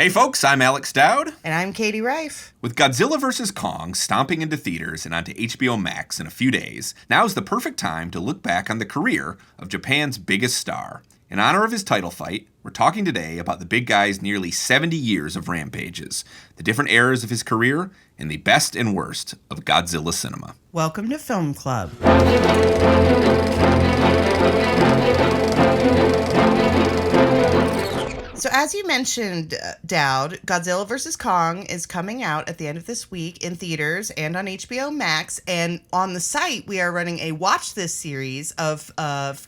Hey folks, I'm Alex Dowd. And I'm Katie Reif. With Godzilla vs. Kong stomping into theaters and onto HBO Max in a few days, now's the perfect time to look back on the career of Japan's biggest star. In honor of his title fight, we're talking today about the big guy's nearly 70 years of rampages, the different eras of his career, and the best and worst of Godzilla cinema. Welcome to Film Club. So as you mentioned, Dowd, Godzilla vs. Kong is coming out at the end of this week in theaters and on HBO Max. And on the site, we are running a Watch This series of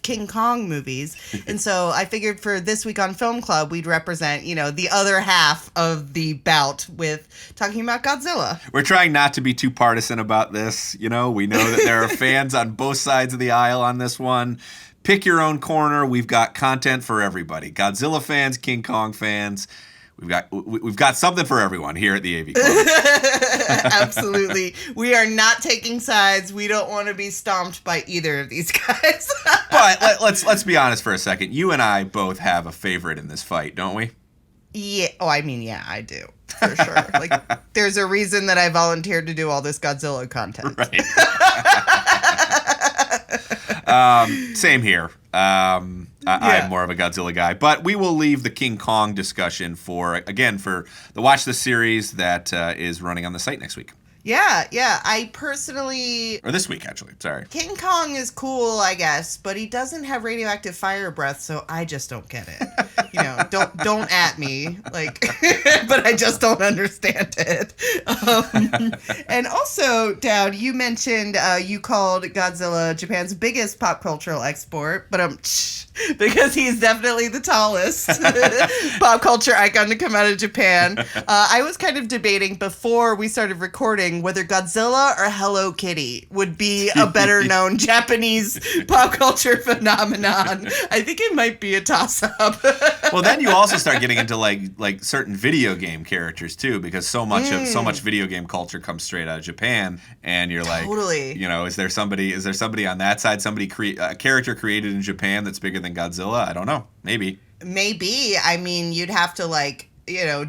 King Kong movies. And so I figured for this week on Film Club, we'd represent, the other half of the bout with talking about Godzilla. We're trying not to be too partisan about this. We know that there are fans on both sides of the aisle on this one. Pick your own corner. We've got content for everybody. Godzilla fans, King Kong fans. We've got something for everyone here at the AV Club. Absolutely. We are not taking sides. We don't want to be stomped by either of these guys. But let's be honest for a second. You and I both have a favorite in this fight, don't we? Yeah. Oh, I mean, yeah, I do. For sure. There's a reason that I volunteered to do all this Godzilla content. Right. Same here. I'm more of a Godzilla guy, but we will leave the King Kong discussion for the Watch This series that is running on the site next week. Yeah. I personally... Or this week, actually. Sorry. King Kong is cool, I guess, but he doesn't have radioactive fire breath, so I just don't get it. Don't at me, but I just don't understand it. And also, Dowd, you mentioned you called Godzilla Japan's biggest pop cultural export, but because he's definitely the tallest pop culture icon to come out of Japan. I was kind of debating before we started recording whether Godzilla or Hello Kitty would be a better known Japanese pop culture phenomenon. I think it might be a toss-up. Well, then you also start getting into like certain video game characters too, because so much video game culture comes straight out of Japan, and you're like, totally. Is there somebody on that side, a character created in Japan that's bigger than Godzilla? I don't know. Maybe. I mean, you'd have to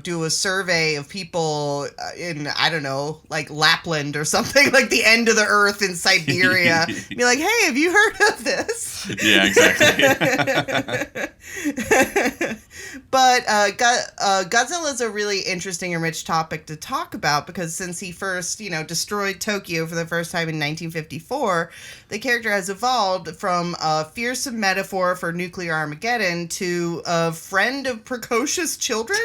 do a survey of people in, I don't know, Lapland or something, like the end of the earth in Siberia. Be like, hey, have you heard of this? Yeah, exactly. But Godzilla is a really interesting and rich topic to talk about because since he first, destroyed Tokyo for the first time in 1954, the character has evolved from a fearsome metaphor for nuclear Armageddon to a friend of precocious children.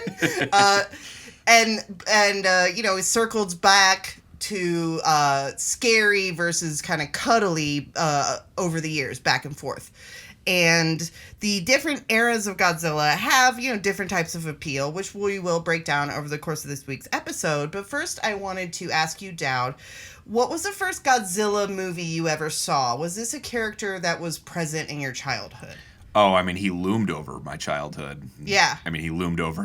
It circles back to scary versus kind of cuddly over the years, back and forth. And the different eras of Godzilla have, different types of appeal, which we will break down over the course of this week's episode. But first, I wanted to ask you, Dowd, what was the first Godzilla movie you ever saw? Was this a character that was present in your childhood? Oh, I mean, he loomed over my childhood. Yeah. I mean, he loomed over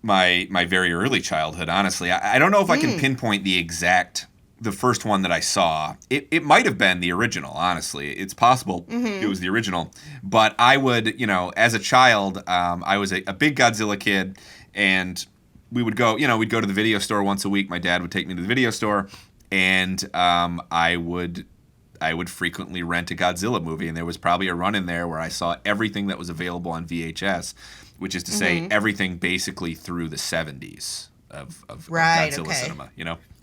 my very early childhood, honestly. I don't know if I can pinpoint the first one that I saw. It might have been the original, honestly. It's possible it was the original. But I would, as a child, I was a big Godzilla kid, and we would go, we'd go to the video store once a week. My dad would take me to the video store, and I would frequently rent a Godzilla movie, and there was probably a run in there where I saw everything that was available on VHS, which is to say everything basically through the 70s of Godzilla cinema,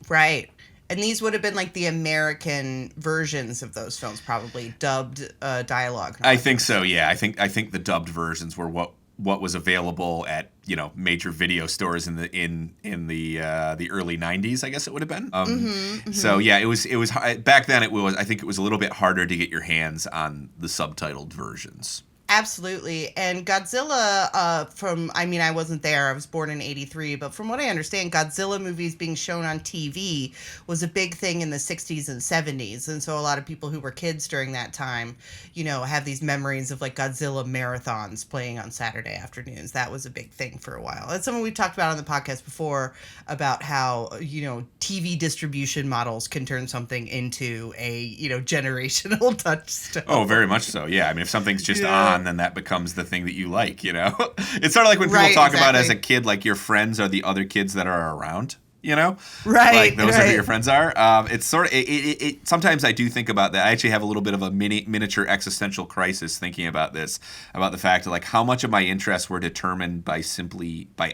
Right. And these would have been the American versions of those films, probably dubbed dialogue. I think so. Yeah, I think the dubbed versions were what was available at major video stores in the early 90s. I guess it would have been. So yeah, it was back then. I think it was a little bit harder to get your hands on the subtitled versions. Absolutely. And Godzilla, I wasn't there. I was born in 1983. But from what I understand, Godzilla movies being shown on TV was a big thing in the 60s and 70s. And so a lot of people who were kids during that time, have these memories of Godzilla marathons playing on Saturday afternoons. That was a big thing for a while. That's something we've talked about on the podcast before about how, TV distribution models can turn something into a, generational touchstone. Oh, very much so. Yeah. I mean, if something's just on and then that becomes the thing that you like, you know? It's sort of like when people talk about as a kid, like your friends are the other kids that are around, you know? Right. Like those are who your friends are. It's sort of, sometimes I do think about that. I actually have a little bit of a miniature existential crisis thinking about this, about the fact of like how much of my interests were determined by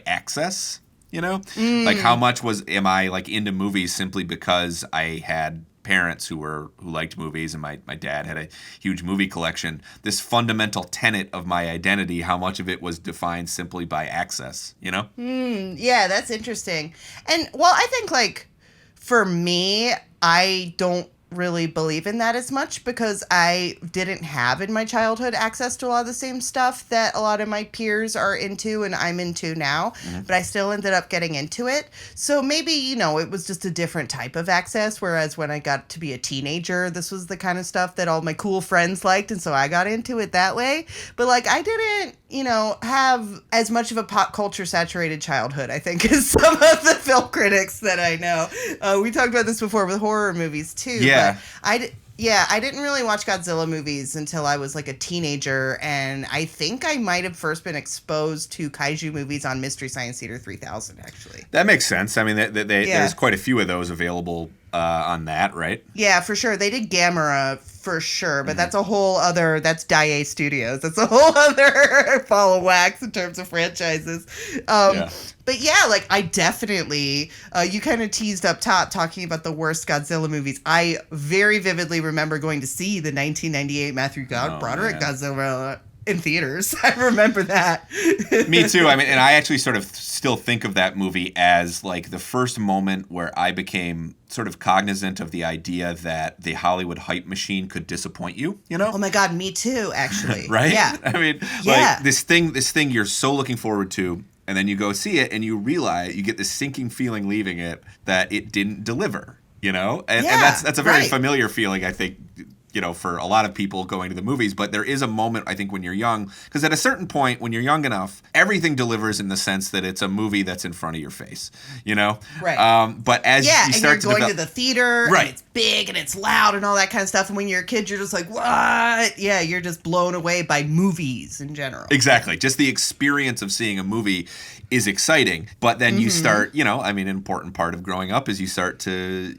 access, you know? Like how much am I like into movies simply because I had parents who liked movies, and my dad had a huge movie collection. This fundamental tenet of my identity, how much of it was defined simply by access, you know? Yeah, that's interesting. And well, I think like for me, I don't really believe in that as much because I didn't have in my childhood access to a lot of the same stuff that a lot of my peers are into and I'm into now, but I still ended up getting into it. So maybe, you know, it was just a different type of access, whereas when I got to be a teenager, this was the kind of stuff that all my cool friends liked, and so I got into it that way. But like I didn't, you know, have as much of a pop culture saturated childhood, I think, as some of the film critics that I know. We talked about this before with horror movies too. Yeah. But I didn't really watch Godzilla movies until I was like a teenager, and I think I might have first been exposed to kaiju movies on Mystery Science Theater 3000, actually. That makes sense. I mean, there's quite a few of those available on that, right? Yeah, for sure. They did Gamera for sure, but that's a whole other, that's Daiei Studios. That's a whole other ball of wax in terms of franchises. But yeah, like I definitely, you kind of teased up top talking about the worst Godzilla movies. I very vividly remember going to see the 1998 Matthew Broderick Godzilla in theaters. I remember that. Me too. I mean, and I actually sort of still think of that movie as like the first moment where I became sort of cognizant of the idea that the Hollywood hype machine could disappoint you, you know? Oh my God, me too, actually. Right? Yeah. I mean, like this thing you're so looking forward to, and then you go see it and you realize, you get this sinking feeling leaving it that it didn't deliver, you know? And that's a very familiar feeling, I think, you know, for a lot of people going to the movies. But there is a moment, I think, when you're young, because at a certain point, when you're young enough, everything delivers in the sense that it's a movie that's in front of your face, you know? Right. But as you start to going to the theater, right, and it's big and it's loud and all that kind of stuff. And when you're a kid, you're just like, what? Yeah, you're just blown away by movies in general. Exactly. Just the experience of seeing a movie is exciting. But then you start, you know, I mean, an important part of growing up is you start to...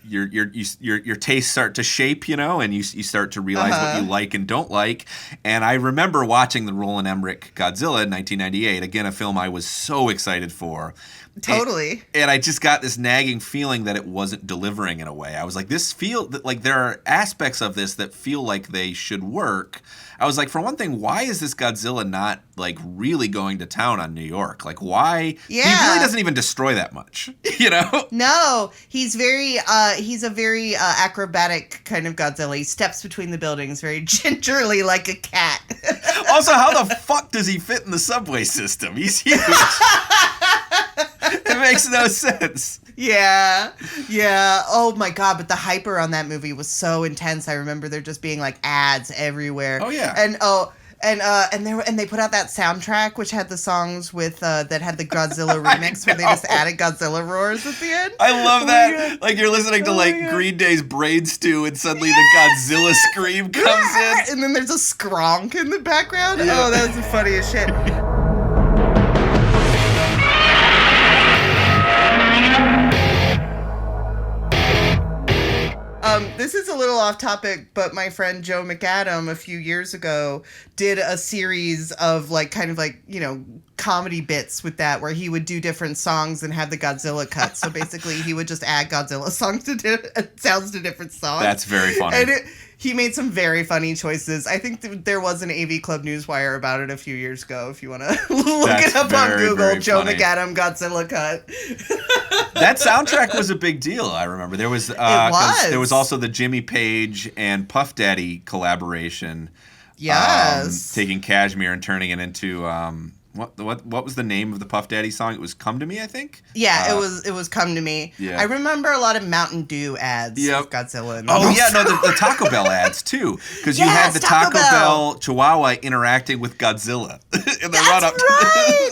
Your tastes start to shape, you know, and you start to realize what you like and don't like. And I remember watching the Roland Emmerich Godzilla in 1998, again, a film I was so excited for. Totally. And I just got this nagging feeling that it wasn't delivering in a way. I was like, there are aspects of this that feel like they should work. I was like, for one thing, why is this Godzilla not like really going to town on New York? Like, why? Yeah. He really doesn't even destroy that much, you know? No, he's a very acrobatic kind of Godzilla. He steps between the buildings very gingerly like a cat. Also, how the fuck does he fit in the subway system? He's huge. It makes no sense. Yeah. Oh my God, but the hype on that movie was so intense. I remember there just being like ads everywhere. Oh yeah. And they put out that soundtrack which had the songs with that had the Godzilla remix where they just added Godzilla roars at the end. I love that. Like you're listening to like Green Day's Brain Stew and suddenly the Godzilla scream comes in. And then there's a skronk in the background. Yeah. Oh, that was the funniest shit. This is a little off topic, but my friend Joe McAdam a few years ago did a series of like kind of like, you know, comedy bits with that where he would do different songs and have the Godzilla cut. So basically he would just add Godzilla songs sounds to different songs. That's very funny. And he made some very funny choices. I think there was an AV Club Newswire about it a few years ago. If you want to look it up on Google, Joe McAdam Godzilla cut. That soundtrack was a big deal. I remember there was there was also the Jimmy Page and Puff Daddy collaboration. Yes, taking Kashmir and turning it into what was the name of the Puff Daddy song? It was "Come to Me," I think. Yeah, it was "Come to Me." Yeah. I remember a lot of Mountain Dew ads of Godzilla. The Taco Bell ads too, because you had the Taco Bell Chihuahua interacting with Godzilla in the run up. Right.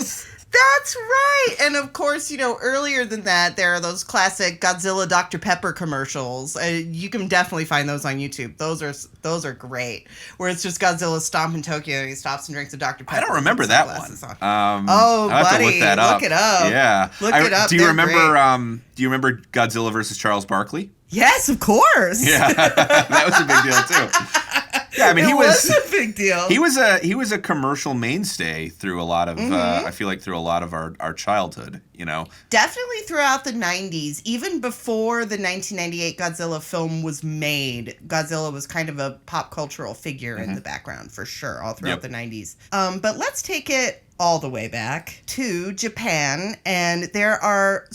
That's right. And of course, earlier than that, there are those classic Godzilla Dr. Pepper commercials. You can definitely find those on YouTube. Those are great. Where it's just Godzilla stomping Tokyo and he stops and drinks a Dr. Pepper. I don't remember that one. Oh, I'll have buddy, to look that up. Look it up. Yeah. Look it up. Do you remember? Do you remember Godzilla versus Charles Barkley? Yes, of course. Yeah, that was a big deal too. Yeah, I mean, he was a big deal. He was a commercial mainstay through a lot of I feel like through a lot of our childhood, Definitely throughout the 90s, even before the 1998 Godzilla film was made, Godzilla was kind of a pop cultural figure in the background for sure all throughout the 90s. But let's take it all the way back to Japan, and there are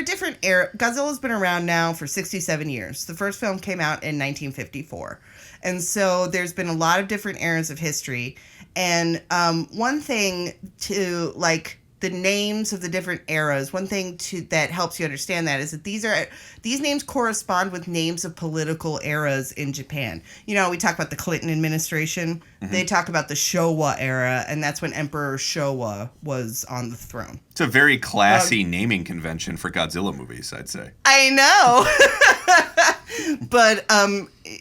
different eras. Godzilla's been around now for 67 years. The first film came out in 1954. And so there's been a lot of different eras of history. And one thing to, like, the names of the different eras, one thing that helps you understand that is that these names correspond with names of political eras in Japan. We talk about the Clinton administration. They talk about the Showa era, and that's when Emperor Showa was on the throne. It's a very classy naming convention for Godzilla movies, I'd say. I know. But,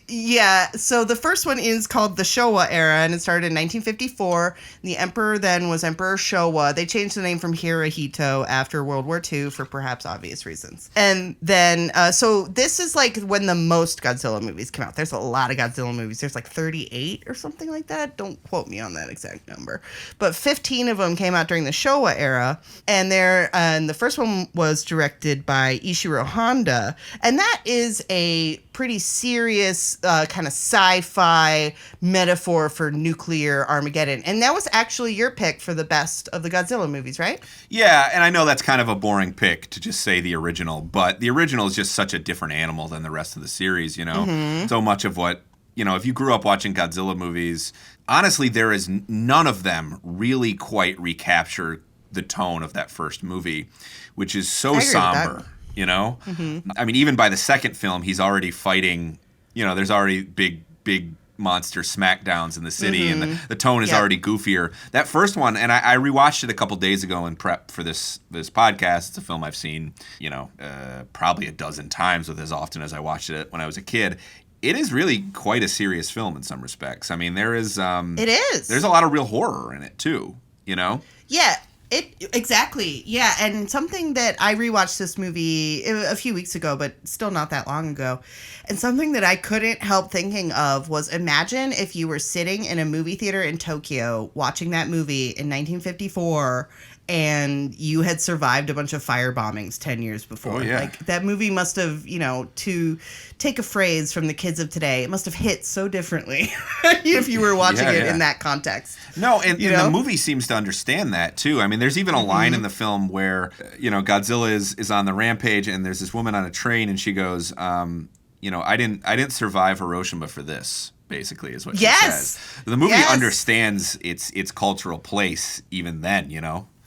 yeah, so the first one is called the Showa era, and it started in 1954. The emperor then was Emperor Showa. They changed the name from Hirohito after World War II for perhaps obvious reasons. And then, so this is like when the most Godzilla movies come out. There's a lot of Godzilla movies. There's like 38 or something like that. Don't quote me on that exact number. But 15 of them came out during the Showa era, and the first one was directed by Ishiro Honda, and that is a pretty serious kind of sci-fi metaphor for nuclear Armageddon. And that was actually your pick for the best of the Godzilla movies, right? Yeah, and I know that's kind of a boring pick to just say the original, but the original is just such a different animal than the rest of the series, So much of what, if you grew up watching Godzilla movies, honestly, there is none of them really quite recapture the tone of that first movie, which is so somber. I mean, even by the second film, he's already fighting, there's already big monster smackdowns in the city, and the tone is already goofier. That first one, and I rewatched it a couple days ago in prep for this podcast. It's a film I've seen, probably a dozen times with as often as I watched it when I was a kid. It is really quite a serious film in some respects. I mean, there is... it is. There's a lot of real horror in it, too, Yeah. Exactly. Yeah. And something that I rewatched this movie a few weeks ago, but still not that long ago. And something that I couldn't help thinking of was, imagine if you were sitting in a movie theater in Tokyo watching that movie in 1954 and you had survived a bunch of fire bombings 10 years before. Oh, yeah. Like, that movie must have, to take a phrase from the kids of today, it must have hit so differently if you were watching it in that context. No, and the movie seems to understand that, too. I mean, there's even a line in the film where, Godzilla is on the rampage, and there's this woman on a train, and she goes, I didn't survive Hiroshima for this. Basically, is what she says. The movie understands its cultural place even then,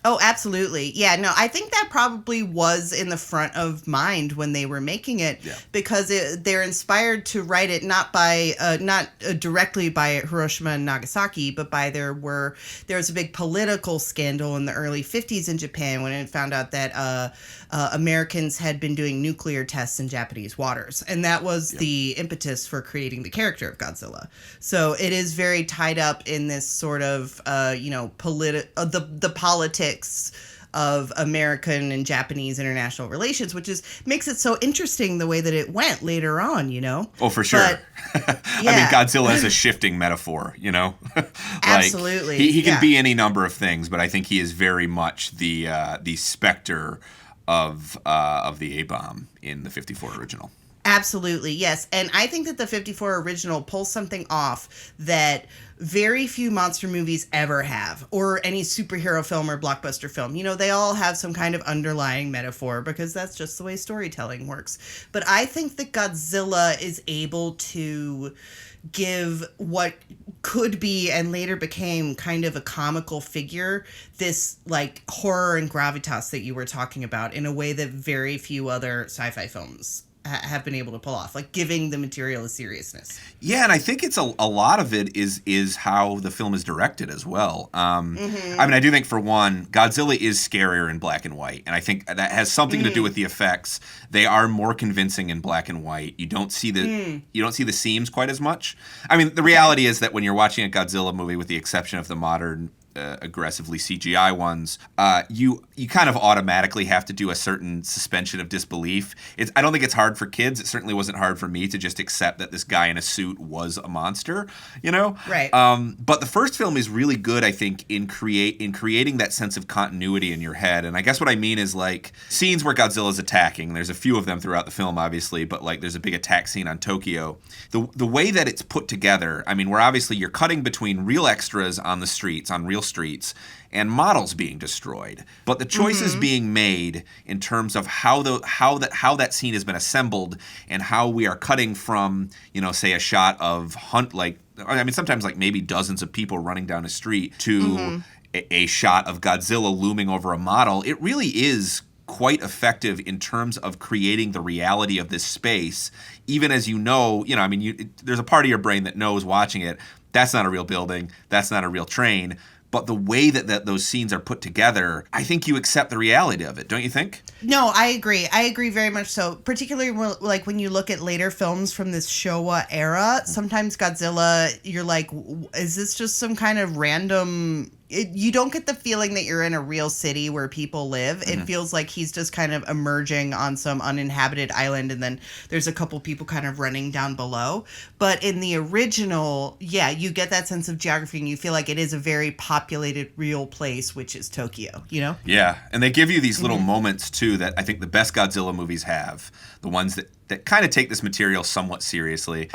Oh, absolutely. Yeah, no, I think that probably was in the front of mind when they were making it, because they're inspired to write it not directly by Hiroshima and Nagasaki, but by there was a big political scandal in the early 50s in Japan when it found out that Americans had been doing nuclear tests in Japanese waters, and that was the impetus for creating the character of Godzilla. So it is very tied up in this sort of the politics of American and Japanese international relations, which makes it so interesting the way that it went later on, Oh, for sure. I mean, Godzilla is a shifting metaphor, like, absolutely. He can be any number of things, but I think he is very much the specter of the A-bomb in the 54 original. Absolutely, yes. And I think that the 54 original pulls something off that very few monster movies ever have, or any superhero film or blockbuster film. They all have some kind of underlying metaphor because that's just the way storytelling works. But I think that Godzilla is able to give what could be and later became kind of a comical figure this horror and gravitas that you were talking about in a way that very few other sci-fi films have been able to pull off, like giving the material a seriousness. Yeah, and I think it's a lot of it is how the film is directed as well. I mean, I do think for one, Godzilla is scarier in black and white, and I think that has something to do with the effects. They are more convincing in black and white. You don't see the seams quite as much. I mean, the reality is that when you're watching a Godzilla movie, with the exception of the modern aggressively CGI ones, you kind of automatically have to do a certain suspension of disbelief. I don't think it's hard for kids. It certainly wasn't hard for me to just accept that this guy in a suit was a monster, you know? Right. But the first film is really good, I think, in creating that sense of continuity in your head. And I guess what I mean is, like, scenes where Godzilla's attacking, there's a few of them throughout the film, obviously, but like there's a big attack scene on Tokyo. The way that it's put together, I mean, where obviously you're cutting between real extras on the streets, on real streets, and models being destroyed, but the choices being made in terms of how that scene has been assembled, and how we are cutting from, you know, say a shot of sometimes like maybe dozens of people running down a street to a shot of Godzilla looming over a model. It really is quite effective in terms of creating the reality of this space, even as I mean, there's a part of your brain that knows watching it, that's not a real building, that's not a real train. But the way that those scenes are put together, I think you accept the reality of it, don't you think? No, I agree. I agree very much so. Particularly like when you look at later films from this Showa era, sometimes Godzilla, you're like, is this just some kind of random... You don't get the feeling that you're in a real city where people live. It feels like he's just kind of emerging on some uninhabited island, and then there's a couple people kind of running down below. But in the original, yeah, you get that sense of geography, and you feel like it is a very populated, real place, which is Tokyo, you know? Yeah, and they give you these little moments, too, that I think the best Godzilla movies have. The ones that kind of take this material somewhat seriously.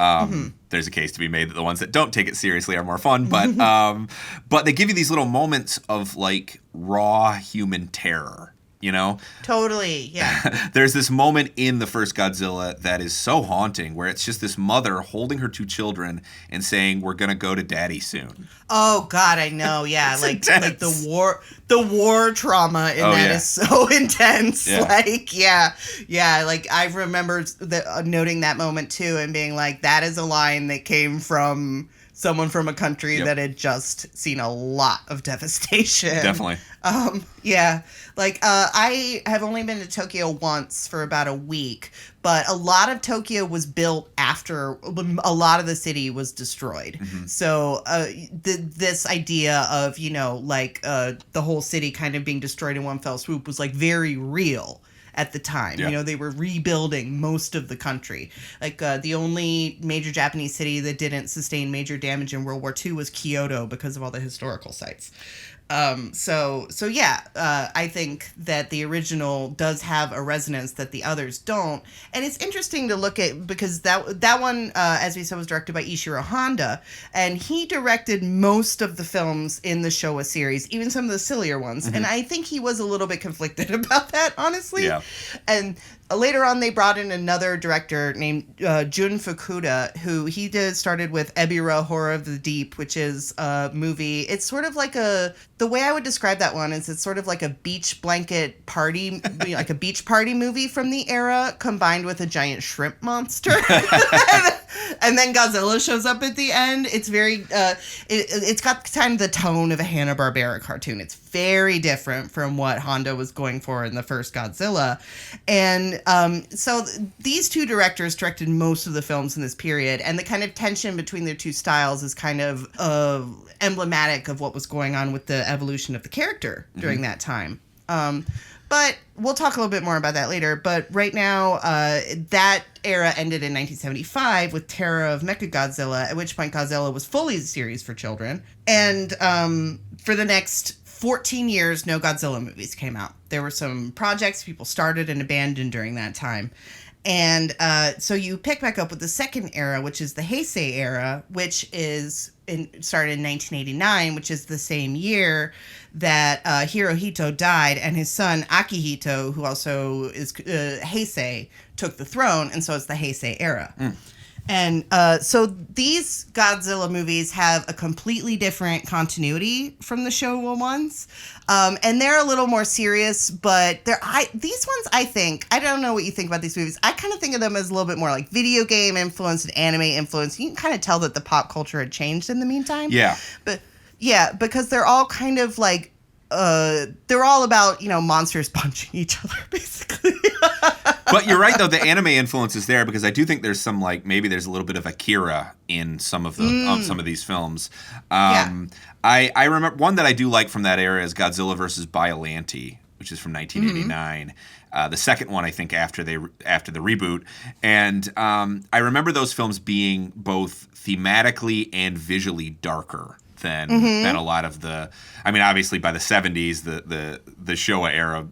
There's a case to be made that the ones that don't take it seriously are more fun, but they give you these little moments of, like, raw human terror, you know? Totally, yeah. There's this moment in the first Godzilla that is so haunting, where it's just this mother holding her two children and saying, "We're gonna go to daddy soon." Oh God, I know. Yeah, like the war trauma in that is so intense. Yeah. Like, yeah. Like I remember noting that moment too, and being like, that is a line that came from someone from a country that had just seen a lot of devastation. Definitely. Yeah. Like, I have only been to Tokyo once for about a week, but a lot of Tokyo was built after a lot of the city was destroyed. So, this idea of, you know, like, the whole city kind of being destroyed in one fell swoop was, like, very real at the time. You know, they were rebuilding most of the country. Like, the only major Japanese city that didn't sustain major damage in World War II was Kyoto because of all the historical sites. So yeah, I think that the original does have a resonance that the others don't. And it's interesting to look at, because that one, as we said, was directed by Ishiro Honda, and he directed most of the films in the Showa series, even some of the sillier ones. And I think he was a little bit conflicted about that, honestly. Yeah. And later on, they brought in another director named Jun Fukuda, who started with Ebirah Horror of the Deep, which is a movie. It's sort of like the way I would describe that one is it's sort of like a beach blanket party, like a beach party movie from the era, combined with a giant shrimp monster. And then Godzilla shows up at the end. It's very, it's got kind of the tone of a Hanna-Barbera cartoon. It's very different from what Honda was going for in the first Godzilla. And so these two directors directed most of the films in this period, and the kind of tension between their two styles is kind of emblematic of what was going on with the evolution of the character during that time. But we'll talk a little bit more about that later. But right now, that era ended in 1975 with Terror of Mechagodzilla, at which point Godzilla was fully a series for children. And for the next 14 years, no Godzilla movies came out. There were some projects people started and abandoned during that time. And so you pick back up with the second era, which is the Heisei era, which started in 1989, which is the same year that Hirohito died, and his son Akihito, who also is Heisei, took the throne, and so it's the Heisei era. And so these Godzilla movies have a completely different continuity from the Showa ones. And they're a little more serious, but these ones, I don't know what you think about these movies. I kind of think of them as a little bit more like video game influence and anime influence. You can kind of tell that the pop culture had changed in the meantime. Yeah. But yeah, because they're all kind of like, they're all about, monsters punching each other, basically. But you're right, though. The anime influence is there because I do think there's some, like, maybe there's a little bit of Akira in some of some of these films. I remember one that I do like from that era is Godzilla vs. Biollante, which is from 1989. The second one, I think, after the reboot. And I remember those films being both thematically and visually darker than a lot of the. I mean, obviously by the 70s, the Showa era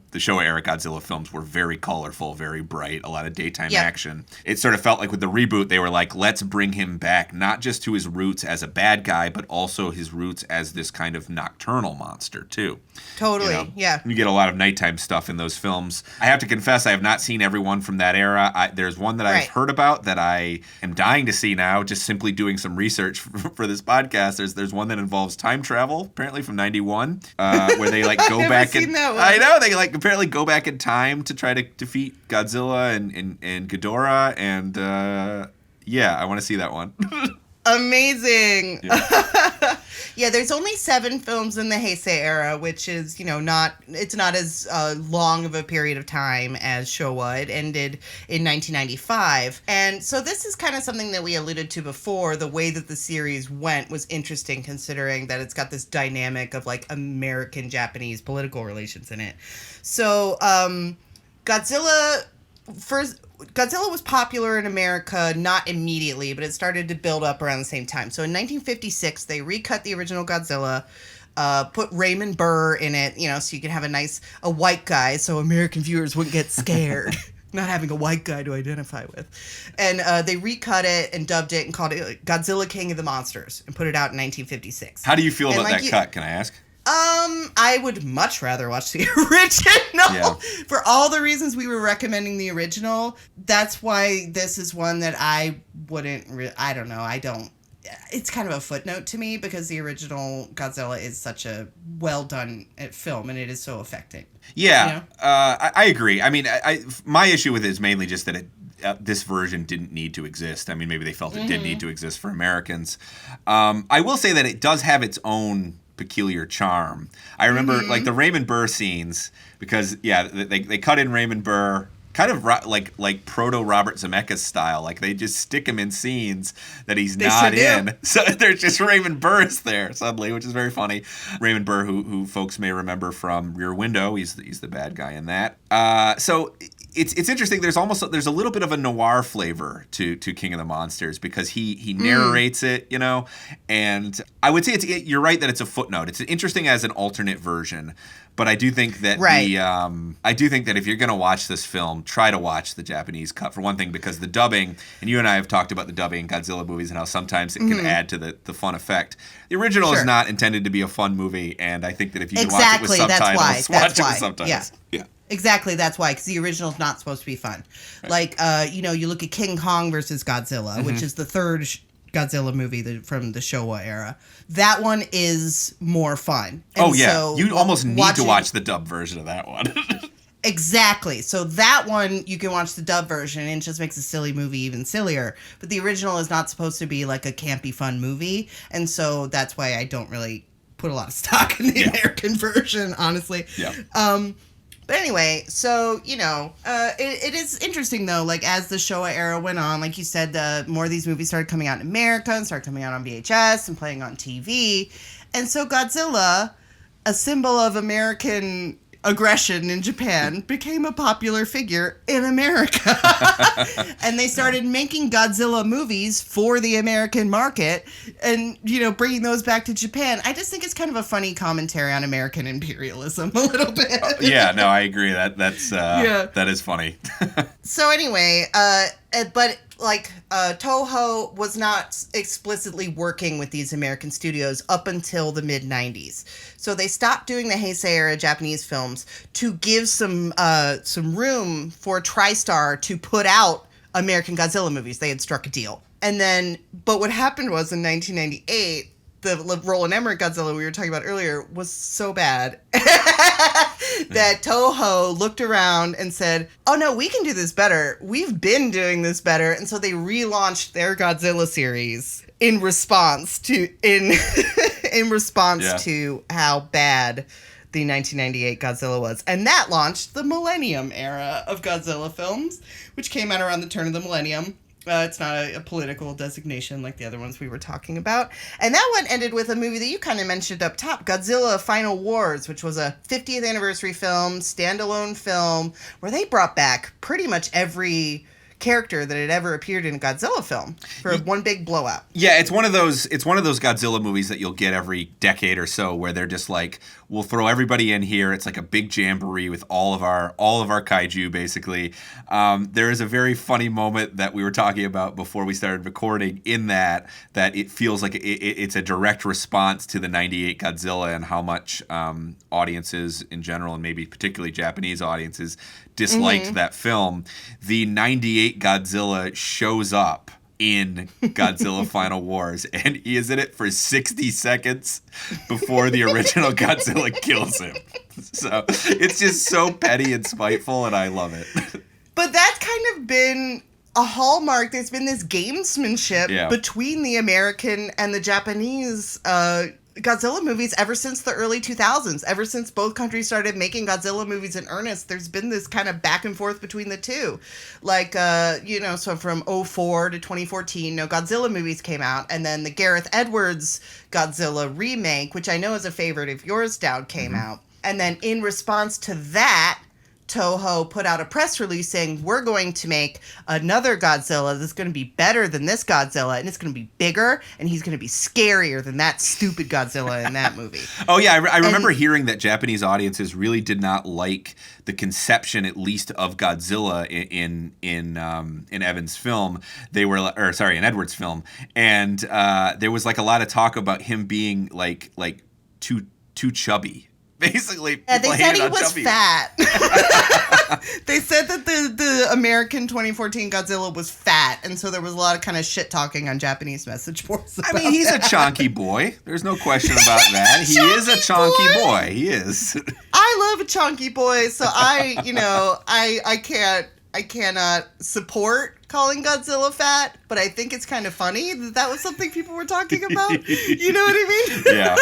Godzilla films were very colorful, very bright, a lot of daytime action. It sort of felt like with the reboot, they were like, let's bring him back not just to his roots as a bad guy, but also his roots as this kind of nocturnal monster too. Totally, yeah. You get a lot of nighttime stuff in those films. I have to confess, I have not seen every one from that era. There's one that I've heard about that I am dying to see now, just simply doing some research for this podcast. There's one that involves time travel, apparently from 91, where they like go back and I know they like apparently go back in time to try to defeat Godzilla and Ghidorah, and I want to see that one. Amazing. Yeah, there's only 7 films in the Heisei era, which is, not as long of a period of time as Showa. It ended in 1995. And so this is kind of something that we alluded to before. The way that the series went was interesting, considering that it's got this dynamic of like American-Japanese political relations in it. So Godzilla was popular in America not immediately, but it started to build up around the same time. So in 1956, they recut the original Godzilla, put Raymond Burr in it, so you could have a white guy, so American viewers wouldn't get scared. Not having a white guy to identify with. And they recut it and dubbed it and called it Godzilla King of the Monsters and put it out in 1956. How do you feel about that cut, can I ask? I would much rather watch the original for all the reasons we were recommending the original. That's why this is one that I wouldn't, it's kind of a footnote to me because the original Godzilla is such a well done film and it is so affecting. Yeah, I agree. I mean, my issue with it is mainly just that this version didn't need to exist. I mean, maybe they felt it did need to exist for Americans. I will say that it does have its own peculiar charm. I remember like the Raymond Burr scenes because they cut in Raymond Burr kind of like proto Robert Zemeckis style. Like they just stick him in scenes that he's not in. So there's just Raymond Burr is there suddenly, which is very funny. Raymond Burr, who folks may remember from Rear Window, he's the bad guy in that. So it's interesting. There's a little bit of a noir flavor to King of the Monsters because he narrates it, and I would say you're right that it's a footnote. It's interesting as an alternate version, but I do think that if you're gonna watch this film, try to watch the Japanese cut for one thing because the dubbing, and you and I have talked about the dubbing in Godzilla movies and how sometimes it can add to the fun effect. The original is not intended to be a fun movie, and I think that if you can watch it with subtitles, watch it with subtitles. Yeah. Exactly, that's why, because the original's not supposed to be fun. Like, you look at King Kong versus Godzilla, which is the third Godzilla movie from the Showa era. That one is more fun. And so you almost need to watch the dub version of that one. Exactly. So that one, you can watch the dub version, and it just makes a silly movie even sillier. But the original is not supposed to be like a campy, fun movie, and so that's why I don't really put a lot of stock in the American version, honestly. Yeah. But anyway, so, it is interesting, though, like, as the Showa era went on, like you said, the more of these movies started coming out in America and started coming out on VHS and playing on TV. And so Godzilla, a symbol of American aggression in Japan, became a popular figure in America. And they started making Godzilla movies for the American market and, bringing those back to Japan. I just think it's kind of a funny commentary on American imperialism a little bit. No, I agree. That is funny. So anyway, but like Toho was not explicitly working with these American studios up until the mid-90s. So they stopped doing the Heisei era Japanese films to give some room for TriStar to put out American Godzilla movies. They had struck a deal. And then, but what happened was in 1998, the Roland Emmerich Godzilla we were talking about earlier was so bad that Toho looked around and said, oh no, we can do this better. We've been doing this better. And so they relaunched their Godzilla series in response to to how bad the 1998 Godzilla was. And that launched the Millennium era of Godzilla films, which came out around the turn of the millennium. It's not a political designation like the other ones we were talking about. And that one ended with a movie that you kind of mentioned up top, Godzilla Final Wars, which was a 50th anniversary film, standalone film, where they brought back pretty much every character that had ever appeared in a Godzilla film for one big blowout. Yeah, it's one of those Godzilla movies that you'll get every decade or so where they're just like, we'll throw everybody in here. It's like a big jamboree with all of our kaiju, basically. There is a very funny moment that we were talking about before we started recording in that it feels like it's a direct response to the 98 Godzilla and how much audiences in general, and maybe particularly Japanese audiences, disliked that film. The 98 Godzilla shows up in Godzilla Final Wars, and he is in it for 60 seconds before the original Godzilla kills him. So it's just so petty and spiteful, and I love it. But that's kind of been a hallmark. There's been this gamesmanship between the American and the Japanese Godzilla movies ever since the early 2000s. Ever since both countries started making Godzilla movies in earnest, there's been this kind of back and forth between the two. Like, so from 2004 to 2014, no Godzilla movies came out. And then the Gareth Edwards Godzilla remake, which I know is a favorite of yours, Dowd, came out. And then in response to that, Toho put out a press release saying, we're going to make another Godzilla that's going to be better than this Godzilla, and it's going to be bigger, and he's going to be scarier than that stupid Godzilla in that movie. Oh, yeah. I remember hearing that Japanese audiences really did not like the conception, at least, of Godzilla in Evan's film. In Edward's film. And there was like a lot of talk about him being like too chubby. Basically, yeah, they said he was fat. They said that the American 2014 Godzilla was fat, and so there was a lot of kind of shit talking on Japanese message boards. I mean, he's a chonky boy. There's no question about that. He is a chonky boy. He is. I love a chonky boy, so I cannot support calling Godzilla fat, but I think it's kind of funny that was something people were talking about. You know what I mean? Yeah.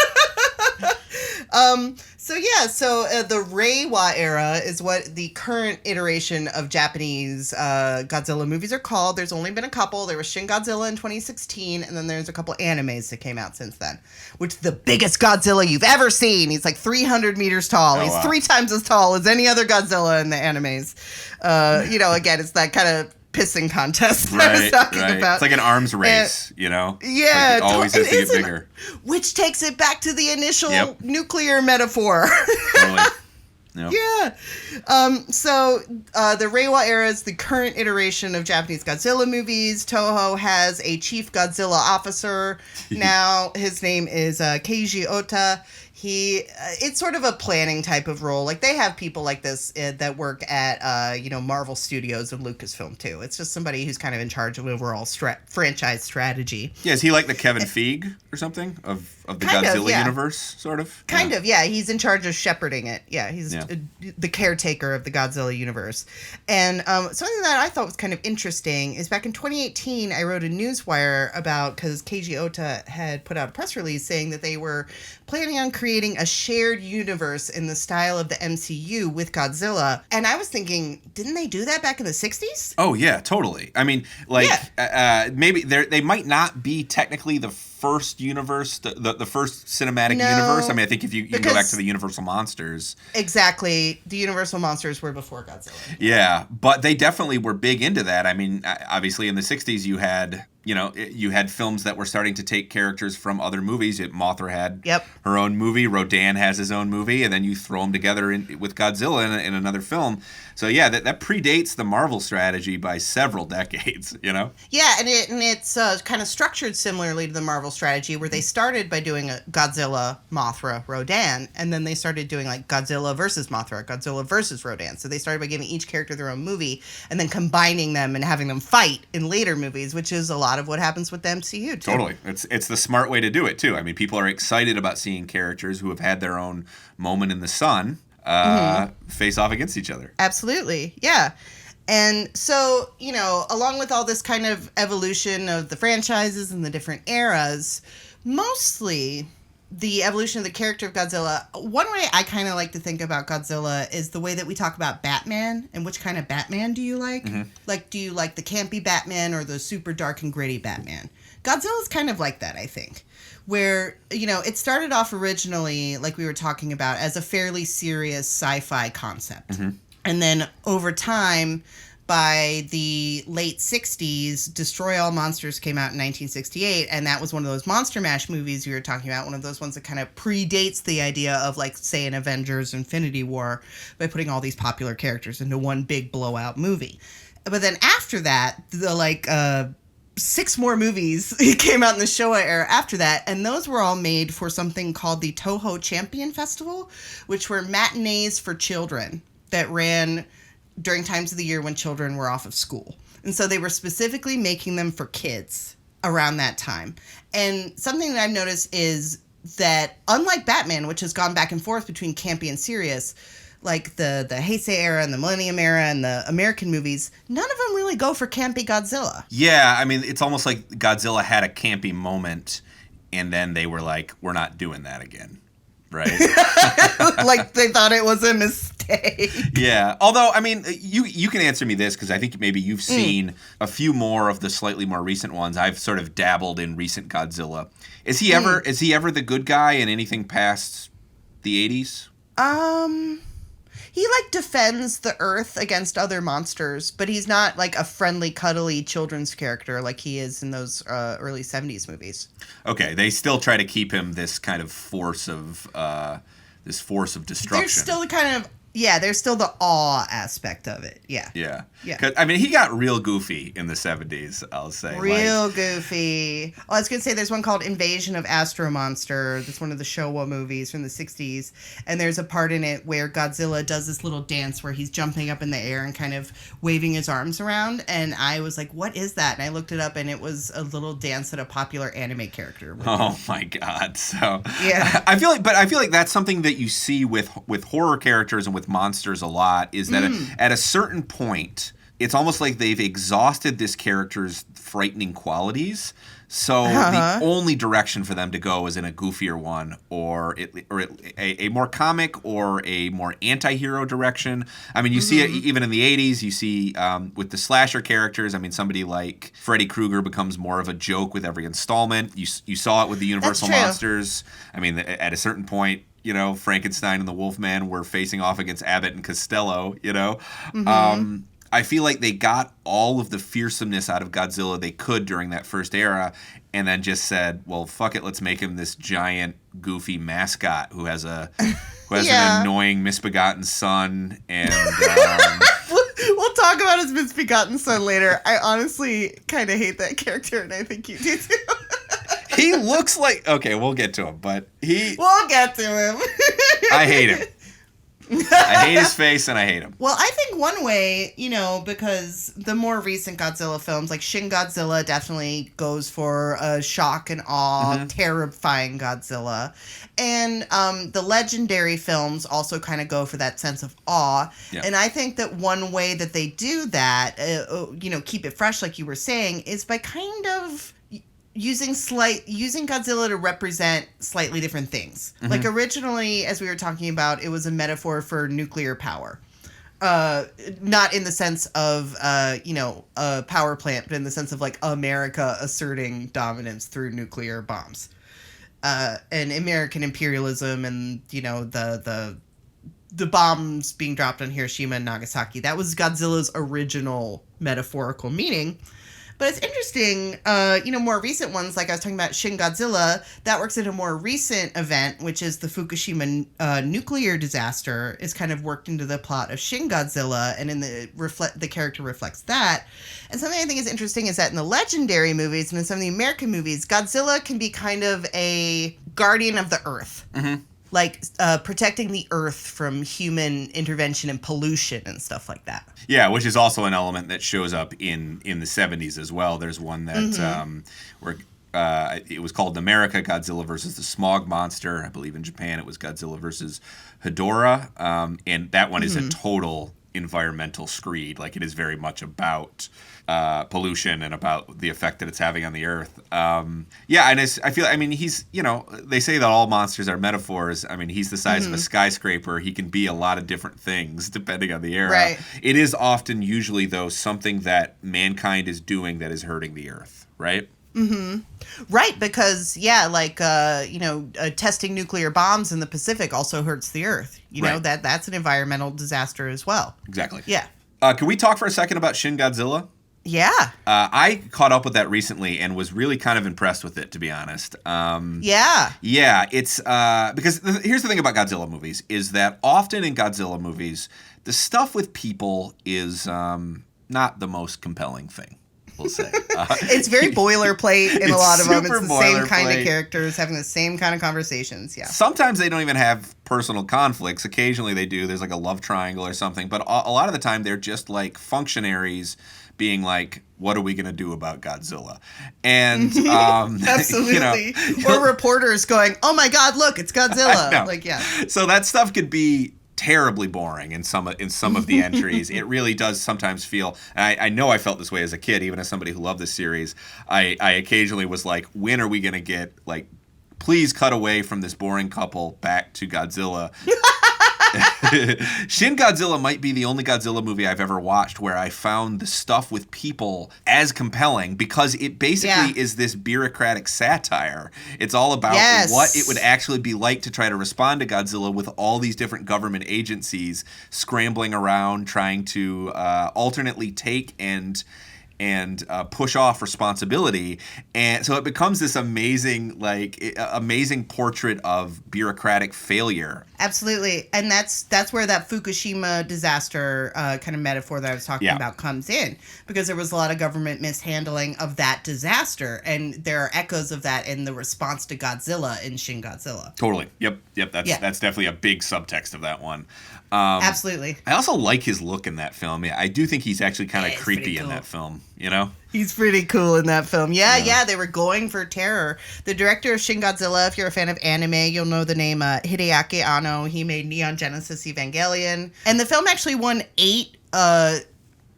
So the Reiwa era is what the current iteration of Japanese Godzilla movies are called. There's only been a couple. There was Shin Godzilla in 2016, and then there's a couple animes that came out since then, which is the biggest Godzilla you've ever seen. He's like 300 meters tall. He's 3 times as tall as any other Godzilla in the animes. Again, it's that kind of pissing contest that I was talking about. It's like an arms race, Yeah. Like it always has to get bigger. Which takes it back to the initial nuclear metaphor. Totally. Yep. Yeah. The Reiwa era is the current iteration of Japanese Godzilla movies. Toho has a chief Godzilla officer now. His name is Keiji Ota. It's sort of a planning type of role. Like, they have people like this that work at, Marvel Studios and Lucasfilm, too. It's just somebody who's kind of in charge of overall franchise strategy. Yeah, is he like the Kevin Feige or something of the Godzilla universe, sort of? Kind of, yeah. He's in charge of shepherding it. Yeah, he's the caretaker of the Godzilla universe. And something that I thought was kind of interesting is back in 2018, I wrote a newswire about, because Keiji Ota had put out a press release saying that they were planning on creating a shared universe in the style of the MCU with Godzilla. And I was thinking, didn't they do that back in the 60s? Oh, yeah, totally. I mean, maybe they might not be technically the first universe, the first cinematic universe. I mean, I think if you can go back to the Universal Monsters. Exactly. The Universal Monsters were before Godzilla. Yeah, but they definitely were big into that. I mean, obviously in the 60s you had you had films that were starting to take characters from other movies. Mothra had Yep. her own movie. Rodan has his own movie. And then you throw them together with Godzilla in another film. So, yeah, that predates the Marvel strategy by several decades, Yeah, and it's kind of structured similarly to the Marvel strategy, where they started by doing a Godzilla, Mothra, Rodan, and then they started doing like Godzilla versus Mothra, Godzilla versus Rodan. So they started by giving each character their own movie and then combining them and having them fight in later movies, which is a lot of what happens with the MCU, too. Totally. It's the smart way to do it, too. I mean, people are excited about seeing characters who have had their own moment in the sun face off against each other. Absolutely, yeah. And so, along with all this kind of evolution of the franchises and the different eras, mostly the evolution of the character of Godzilla, one way I kind of like to think about Godzilla is the way that we talk about Batman and which kind of Batman do you like? Mm-hmm. Like, do you like the campy Batman or the super dark and gritty Batman? Godzilla's kind of like that, I think. Where, it started off originally, like we were talking about, as a fairly serious sci-fi concept. Mm-hmm. And then over time, by the late 60s, Destroy All Monsters came out in 1968, and that was one of those Monster Mash movies you were talking about, one of those ones that kind of predates the idea of, like, say, an Avengers Infinity War, by putting all these popular characters into one big blowout movie. But then after that, the, 6 more movies came out in the Showa era after that, and those were all made for something called the Toho Champion Festival, which were matinees for children that ran during times of the year when children were off of school. And so they were specifically making them for kids around that time. And something that I've noticed is that, unlike Batman, which has gone back and forth between campy and serious, like the Heisei era and the Millennium era and the American movies, none of them really go for campy Godzilla. Yeah, I mean, it's almost like Godzilla had a campy moment, and then they were like, we're not doing that again, right? Like they thought it was a mistake. Yeah, although, I mean, you can answer me this, because I think maybe you've seen a few more of the slightly more recent ones. I've sort of dabbled in recent Godzilla. Is he ever the good guy in anything past the 80s? He, defends the Earth against other monsters, but he's not, a friendly, cuddly children's character like he is in those early 70s movies. Okay, they still try to keep him this kind of force of destruction. There's still there's still the awe aspect of it. Yeah. Yeah. Cause, I mean, he got real goofy in the 70s, I'll say. Real goofy. Oh, I was going to say there's one called Invasion of Astro Monster. That's one of the Showa movies from the 60s. And there's a part in it where Godzilla does this little dance where he's jumping up in the air and kind of waving his arms around. And I was like, what is that? And I looked it up, and it was a little dance that a popular anime character would do. Oh, my God. So, yeah. I feel like that's something that you see with horror characters and with monsters a lot, is that at a certain point, it's almost like they've exhausted this character's frightening qualities. So the only direction for them to go is in a goofier one, or a more comic or a more anti-hero direction. I mean, you see it even in the 80s. You see with the slasher characters. I mean, somebody like Freddy Krueger becomes more of a joke with every installment. You saw it with the Universal Monsters. I mean, at a certain point, Frankenstein and the Wolfman were facing off against Abbott and Costello, I feel like they got all of the fearsomeness out of Godzilla they could during that first era, and then just said, well, fuck it, let's make him this giant, goofy mascot who has an annoying, misbegotten son, and... We'll talk about his misbegotten son later. I honestly kind of hate that character, and I think you do too. He looks like... Okay, we'll get to him, but We'll get to him. I hate him. I hate his face, and I hate him. Well, I think one way, because the more recent Godzilla films, like Shin Godzilla definitely goes for a shock and awe, terrifying Godzilla. And the legendary films also kind of go for that sense of awe. Yeah. And I think that one way that they do that, keep it fresh, like you were saying, is by kind of... using Godzilla to represent slightly different things. Mm-hmm. Like originally, as we were talking about, it was a metaphor for nuclear power. Not in the sense of, a power plant, but in the sense of America asserting dominance through nuclear bombs. And American imperialism and, the bombs being dropped on Hiroshima and Nagasaki. That was Godzilla's original metaphorical meaning. But it's interesting, more recent ones, like I was talking about Shin Godzilla, that works in a more recent event, which is the Fukushima nuclear disaster, is kind of worked into the plot of Shin Godzilla, and in the character reflects that. And something I think is interesting is that in the legendary movies and in some of the American movies, Godzilla can be kind of a guardian of the Earth. Mm-hmm. Like protecting the Earth from human intervention and pollution and stuff like that. Yeah, which is also an element that shows up in the 70s as well. There's one that where it was called in America, Godzilla versus the Smog Monster. I believe in Japan it was Godzilla versus Hedorah. And that one is a total environmental screed. Like, it is very much about pollution and about the effect that it's having on the earth. And I feel, he's, they say that all monsters are metaphors. I mean, he's the size of a skyscraper. He can be a lot of different things depending on the era. Right. It is often, usually, though, something that mankind is doing that is hurting the earth, right? Mm-hmm. Right, because, testing nuclear bombs in the Pacific also hurts the earth. That's an environmental disaster as well. Exactly. Yeah. Can we talk for a second about Shin Godzilla? Yeah. I caught up with that recently and was really kind of impressed with it, to be honest. Yeah, it's because here's the thing about Godzilla movies is that often in Godzilla movies, the stuff with people is not the most compelling thing, we'll say. It's very boilerplate in a lot of them. It's the same kind boilerplate. of characters having the same kind of conversations. Yeah. Sometimes they don't even have personal conflicts. Occasionally they do. There's like a love triangle or something. But a lot of the time they're just like functionaries being like, what are we going to do about Godzilla? And absolutely. Or reporters going, oh my God, look, it's Godzilla. Like, yeah. So that stuff could be terribly boring in some of the entries. It really does sometimes feel, and I know I felt this way as a kid, even as somebody who loved this series. I occasionally was like, when are we going to get, like, please cut away from this boring couple back to Godzilla. Shin Godzilla might be the only Godzilla movie I've ever watched where I found the stuff with people as compelling because it basically is this bureaucratic satire. It's all about what it would actually be like to try to respond to Godzilla with all these different government agencies scrambling around trying to alternately take and push off responsibility, and so it becomes this amazing portrait of bureaucratic failure. Absolutely, and that's where that Fukushima disaster kind of metaphor that I was talking about comes in, because there was a lot of government mishandling of that disaster, and there are echoes of that in the response to Godzilla in Shin Godzilla. Totally. Yep. That's definitely a big subtext of that one. Absolutely. I also like his look in that film. I do think he's actually kind of creepy cool in that film, He's pretty cool in that film. Yeah, they were going for terror. The director of Shin Godzilla, if you're a fan of anime, you'll know the name Hideaki Anno. He made Neon Genesis Evangelion. And the film actually won 8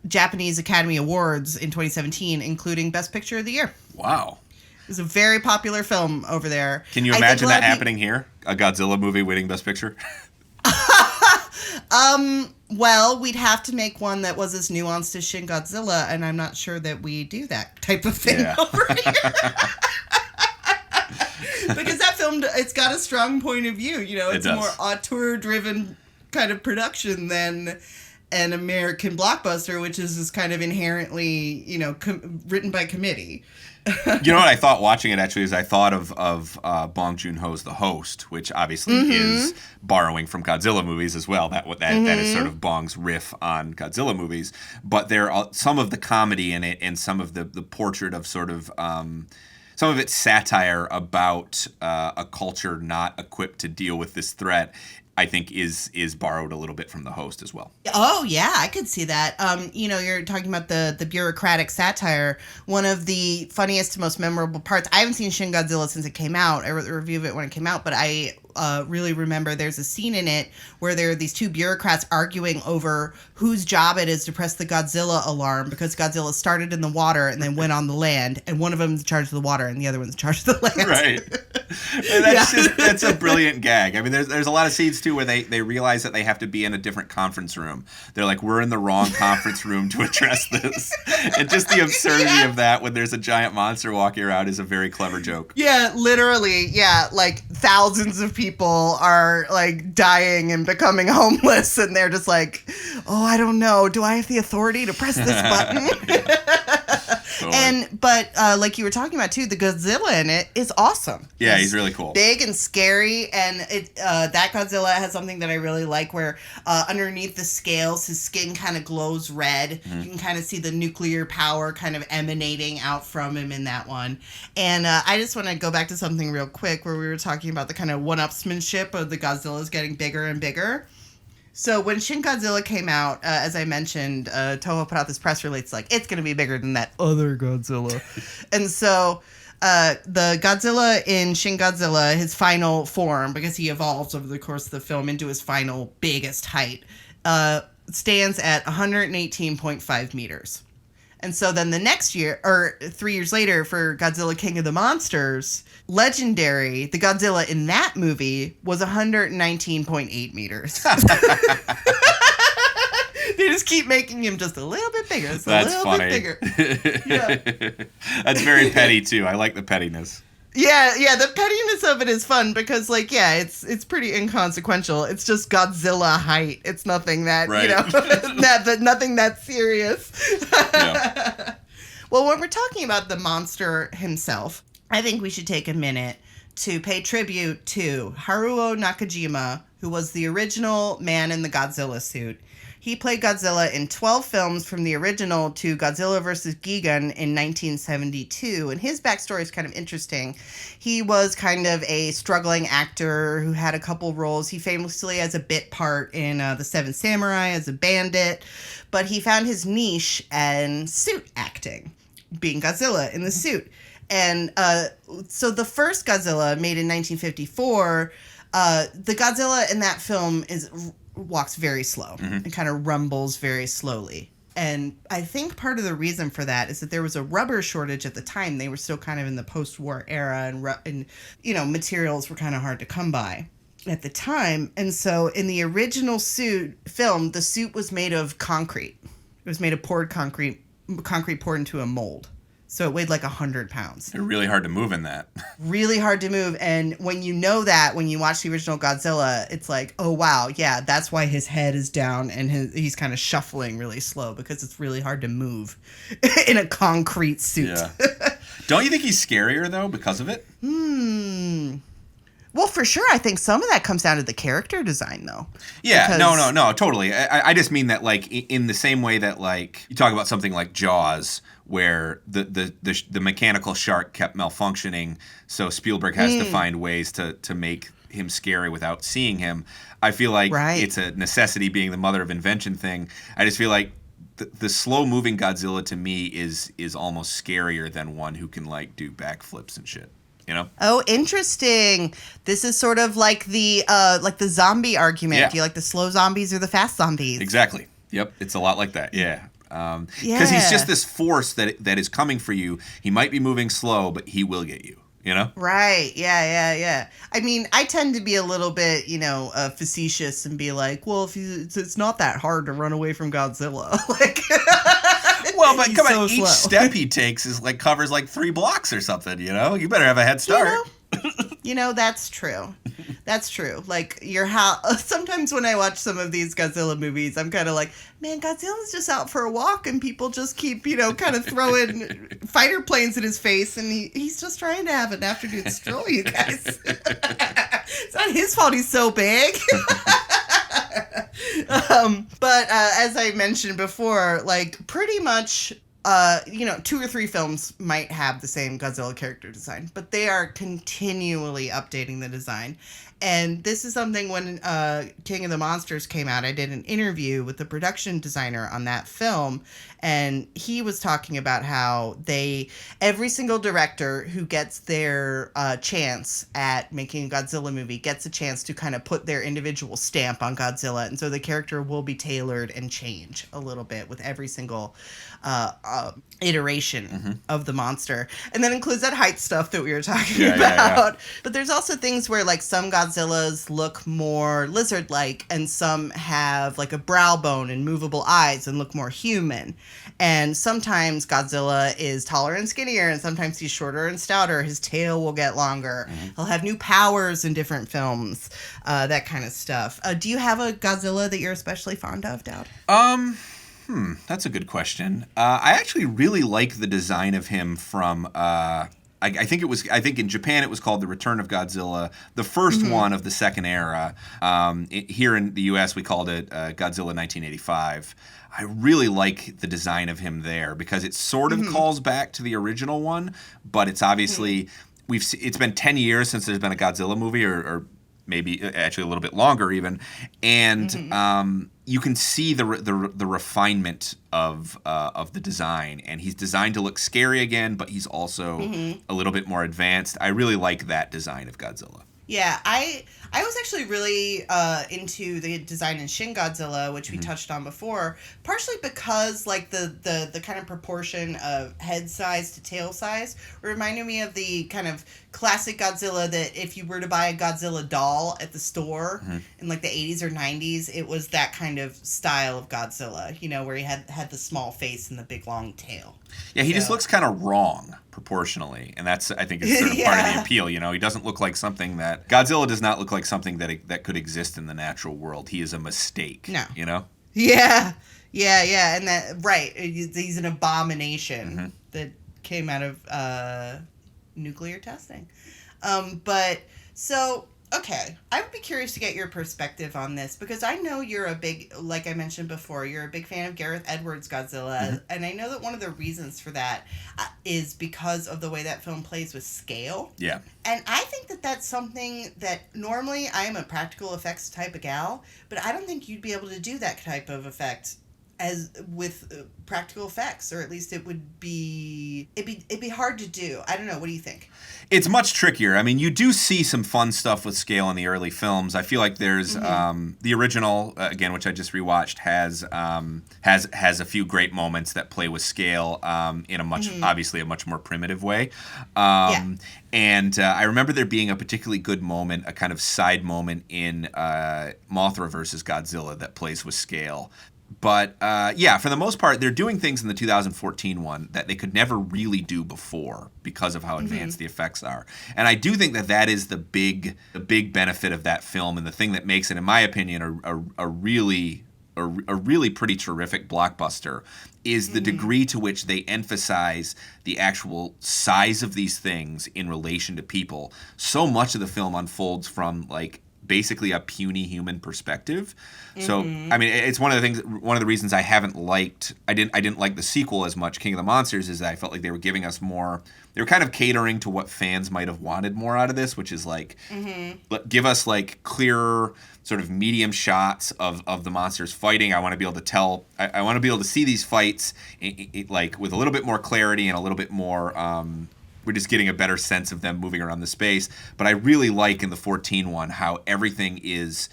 Japanese Academy Awards in 2017, including Best Picture of the Year. Wow. It was a very popular film over there. Can you imagine that happening here? A Godzilla movie winning Best Picture? Well, we'd have to make one that was as nuanced as Shin Godzilla, and I'm not sure that we do that type of thing over here. Because that film, it's got a strong point of view, it's a more auteur-driven kind of production than an American blockbuster, which is this kind of inherently, written by committee. You know what I thought watching it actually is I thought of Bong Joon-ho's The Host, which obviously is borrowing from Godzilla movies as well. That is sort of Bong's riff on Godzilla movies. But there are some of the comedy in it and some of the portrait of sort of some of its satire about a culture not equipped to deal with this threat, I think is borrowed a little bit from The Host as well. Oh, yeah, I could see that. You're talking about the bureaucratic satire. One of the funniest, most memorable parts, I haven't seen Shin Godzilla since it came out. I wrote a review of it when it came out, but I really remember there's a scene in it where there are these two bureaucrats arguing over whose job it is to press the Godzilla alarm, because Godzilla started in the water and then went on the land, and one of them is in charge of the water and the other one's in charge of the land. Right. And that's a brilliant gag. I mean, there's a lot of scenes too where they realize that they have to be in a different conference room. They're like, we're in the wrong conference room to address this. And just the absurdity of that when there's a giant monster walking around is a very clever joke. Yeah, literally. Yeah, like thousands of people are like dying and becoming homeless, and they're just like, oh, I don't know. Do I have the authority to press this button? Totally. But like you were talking about too, the Godzilla in it is awesome. Yeah, he's really cool. Big and scary, and that Godzilla has something that I really like, where underneath the scales, his skin kind of glows red. Mm-hmm. You can kind of see the nuclear power kind of emanating out from him in that one. And I just want to go back to something real quick, where we were talking about the kind of one-upsmanship of the Godzillas getting bigger and bigger. So when Shin Godzilla came out, as I mentioned, Toho put out this press release like, it's going to be bigger than that other Godzilla. And so the Godzilla in Shin Godzilla, his final form, because he evolves over the course of the film into his final biggest height, stands at 118.5 meters. And so then the next year, or 3 years later, for Godzilla King of the Monsters, legendary, the Godzilla in that movie was 119.8 meters. They just keep making him just a little bit bigger. It's That's a little funny. bit bigger. Yeah. That's very petty, too. I like the pettiness. Yeah, the pettiness of it is fun because, like, yeah, it's pretty inconsequential. It's just Godzilla height. It's nothing that, right. Nothing that serious. Yeah. Well, when we're talking about the monster himself, I think we should take a minute to pay tribute to Haruo Nakajima, who was the original man in the Godzilla suit. He played Godzilla in 12 films from the original to Godzilla vs. Gigan in 1972, and his backstory is kind of interesting. He was kind of a struggling actor who had a couple roles. He famously has a bit part in The Seven Samurai as a bandit, but he found his niche in suit acting, being Godzilla in the suit. And so the first Godzilla, made in 1954, the Godzilla in that film walks very slow and kind of rumbles very slowly. And I think part of the reason for that is that there was a rubber shortage at the time. They were still kind of in the post-war era, and materials were kind of hard to come by at the time. And so in the original film, the suit was made of concrete. It was made of poured concrete poured into a mold. So it weighed like 100 pounds. They're really hard to move in that. Really hard to move. And when you know that, when you watch the original Godzilla, it's like, oh, wow, yeah, that's why his head is down and he's kind of shuffling really slow, because it's really hard to move in a concrete suit. Yeah. Don't you think he's scarier, though, because of it? Well, for sure, I think some of that comes down to the character design, though. Yeah, because... no, totally. I just mean that, like, in the same way that, like, you talk about something like Jaws, where the mechanical shark kept malfunctioning, so Spielberg has to find ways to make him scary without seeing him. I feel like It's a necessity being the mother of invention thing. I just feel like the slow-moving Godzilla, to me, is almost scarier than one who can, like, do backflips and shit. You know? Oh, interesting. This is sort of like the zombie argument. Yeah. Do you like the slow zombies or the fast zombies? Exactly. Yep. It's a lot like that. Yeah. Because he's just this force that is coming for you. He might be moving slow, but he will get you. You know? Right. Yeah. I mean, I tend to be a little bit, facetious and be like, well, it's not that hard to run away from Godzilla. Like, well, but come on, so each slow. step he takes is like covers like 3 blocks or something. You know, you better have a head start. That's true. That's true. Like, sometimes when I watch some of these Godzilla movies, I'm kind of like, man, Godzilla's just out for a walk and people just keep, kind of throwing fighter planes in his face, and he's just trying to have an afternoon stroll, you guys. It's not his fault he's so big. But as I mentioned before, like, pretty much 2 or 3 films might have the same Godzilla character design, but they are continually updating the design. And this is something when King of the Monsters came out, I did an interview with the production designer on that film, and he was talking about how every single director who gets their chance at making a Godzilla movie gets a chance to kind of put their individual stamp on Godzilla, and so the character will be tailored and change a little bit with every single iteration of the monster. And that includes that height stuff that we were talking about. Yeah. But there's also things where, like, some Godzillas look more lizard-like, and some have like a brow bone and movable eyes and look more human. And sometimes Godzilla is taller and skinnier, and sometimes he's shorter and stouter. His tail will get longer. He'll have new powers in different films, that kind of stuff. Do you have a Godzilla that you're especially fond of, Dowd? That's a good question. I actually really like the design of him from. I think in Japan it was called The Return of Godzilla, the first one of the second era. Here in the U.S. we called it Godzilla 1985. I really like the design of him there because it sort of calls back to the original one, but it's obviously it's been 10 years since there's been a Godzilla movie, or maybe actually a little bit longer even, and you can see the refinement of the design, and he's designed to look scary again, but he's also a little bit more advanced. I really like that design of Godzilla. Yeah, I was actually really into the design in Shin Godzilla, which we touched on before, partially because like the kind of proportion of head size to tail size reminded me of the kind of classic Godzilla that if you were to buy a Godzilla doll at the store in like the 80s or 90s, it was that kind of style of Godzilla, you know, where he had the small face and the big long tail. Yeah, he just looks kind of wrong proportionally, and that's, I think, is sort of part of the appeal. You know, he doesn't look like something that Godzilla does not look like something that could exist in the natural world. He is a mistake. No, you know. Yeah, and that he's an abomination that came out of nuclear testing. But so. Okay, I would be curious to get your perspective on this because I know you're a big, like I mentioned before, you're a big fan of Gareth Edwards' Godzilla, and I know that one of the reasons for that is because of the way that film plays with scale. Yeah. And I think that that's something that normally I am a practical effects type of gal, but I don't think you'd be able to do that type of effect as with practical effects, or at least it'd be hard to do. I don't know. What do you think? It's much trickier. I mean, you do see some fun stuff with scale in the early films. I feel like there's the original again, which I just rewatched, has a few great moments that play with scale in a much obviously a much more primitive way. And I remember there being a particularly good moment, a kind of side moment in Mothra versus Godzilla that plays with scale. But for the most part, they're doing things in the 2014 one that they could never really do before because of how advanced the effects are. And I do think that is the big benefit of that film, and the thing that makes it, in my opinion, a really pretty terrific blockbuster is the degree to which they emphasize the actual size of these things in relation to people. So much of the film unfolds from like basically a puny human perspective. So I mean, it's one of the reasons I didn't like the sequel as much, King of the Monsters, is that I felt like they were giving us more. They were kind of catering to what fans might have wanted more out of this, which is like give us like clearer sort of medium shots of the monsters fighting. I want to be able to tell. I want to be able to see these fights like with a little bit more clarity and a little bit more. We're just getting a better sense of them moving around the space. But I really like in the 14 one how everything is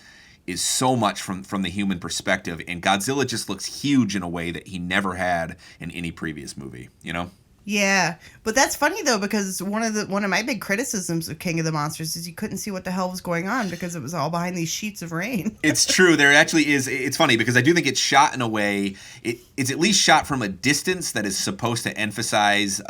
so much from the human perspective, and Godzilla just looks huge in a way that he never had in any previous movie, you know? Yeah, but that's funny though, because one of my big criticisms of King of the Monsters is you couldn't see what the hell was going on because it was all behind these sheets of rain. It's true. There actually is. It's funny because I do think it's shot in a way. It's at least shot from a distance that is supposed to emphasize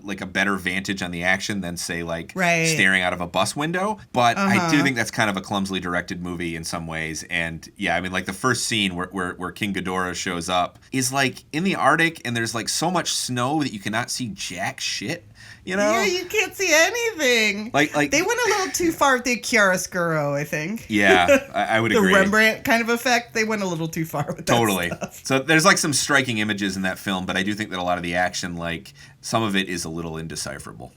like a better vantage on the action than, say, like staring out of a bus window. But I do think that's kind of a clumsily directed movie in some ways. And yeah, I mean, like the first scene where King Ghidorah shows up is like in the Arctic, and there's like so much snow that you cannot see jack shit. You know? Yeah, you can't see anything. Like they went a little too far with the chiaroscuro, I think. Yeah, I would agree. The Rembrandt kind of effect, they went a little too far with that stuff. So there's like some striking images in that film, but I do think that a lot of the action, like some of it is a little indecipherable.